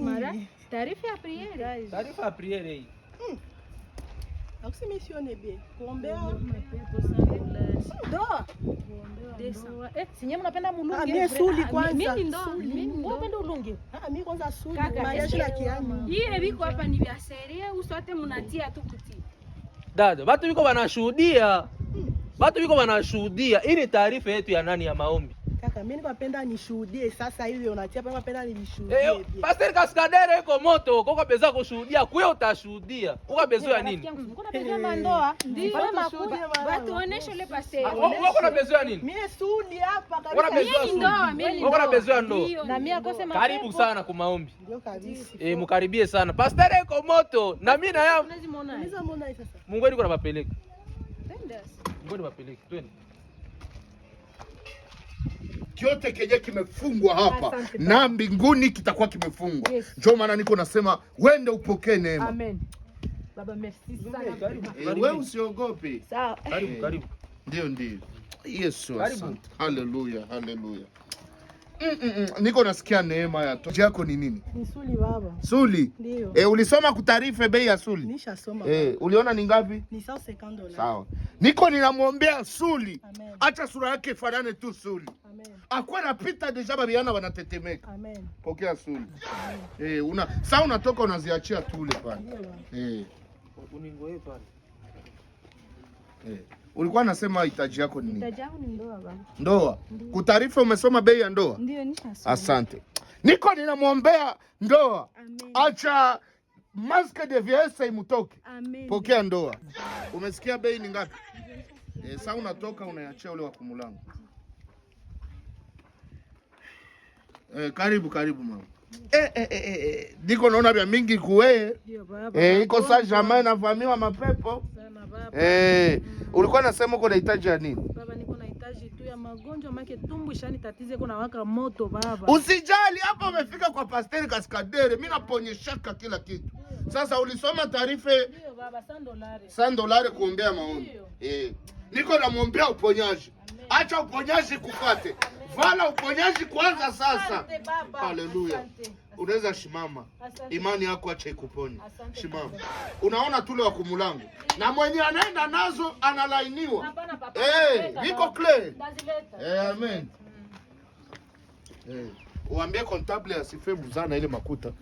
Mara, taarifa ya priere. Taarifa ya priere hii. Akusimisione bien. Kuombea Ndoa. Sinye mnapenda mulungi. Mimi suli kwanza. Mimi ndoa. Mimi unapenda ulungi. mimi kwanza suli. Kaka, Mariage la kiani. Hii biko hapa ni vya serie, usote mnatia tu kuti. Dada, watu biko wanashuhudia. Watu biko wanashuhudia. Hii ni taarifa yetu ya nani ya maombi. Kaka, mimi napenda nishuhudie sasa hivi unatia hapa napenda nishuhudie. Pastor Kaskadere iko moto, koko pesa kushuhudia, kuyo utashuhudia. Uko bezo ya nini? Kuna bezo ya ndoa. Ndio watu onesho le pastor. Uko na bezo ya nini? Mimi suli hapa kabisa. Uko na bezo ya ndoa, mimi. Uko na bezo ya ndoa. Na mimi akose mapepo. Karibu sana kwa maombi. Ndio kabisa. Mkaribie sana. Pastor iko moto, na mimi na yao. Unaweza muona sasa. Mungu ndiko anapeleka. Twende. Mungu anapeleka. Twende. Kyote kenye kimefungwa hapa na mbinguni kitakuwa kimefungwa. Ndio maana niko nasema wende upokee neema. Amen. Baba merci sana. Wewe usiogope. Sawa. Karibu. Ndio. Yesu asante. Haleluya. Niko nasikia neema ya toji yako ni nini? Ni suli baba. Suli? Ndio. Ulisoma kutarife bei ya suli? Nishasoma. Uliona ni ngapi? Ni $150. Sawa. Niko ninamwombea suli. Amen. Acha sura yake ifanane tu suli. Amen. Akwa napita deja babiana wanatetemeka. Amen. Pokea suli. Sasa unatoka unaziachia tule pale. Uningoe pale. Ulikuwa nasema hitaji yako ni nini? Hitaji yangu ni ndoa baba. Ndoa. Kutaarifa umesoma bei ya ndoa? Ndio nishasoma. Asante. Niko ninamwombea ndoa. Amen. Acha masque de vieillesse imutoke. Amen. Pokea ndoa. Umesikia bei ni ngapi? Sasa unatoka unaiachia ule wa kumulango. Karibu mama. Niko naona vya mingi kuwe. Ndio baba. Iko saa jamais navamiwa mapepo. Sana baba. Ulikuwa nasema uko na hitaji ya nini? Baba niko na hitaji tu ya magonjwa make tumbu shani tatize kuna waka moto baba. Usijali hapa umefika kwa Pastor Kaskadere, mimi naponyeshaka kila kitu. Sasa ulisoma taarifa? Ndio baba, $100 kuombea maombi. Niko namwombea uponyaji. Acha uponyaji kupate. Vala uponyaji kwanza sasa. Haleluya. Unaweza shimama. Imani yako acha ikuponye. Shimama. Unaona tule wa kumulango. Na mwenye anaenda nazo analainiwa. Niko clear. Amen. Uambie comptable asife buzana ile makuta.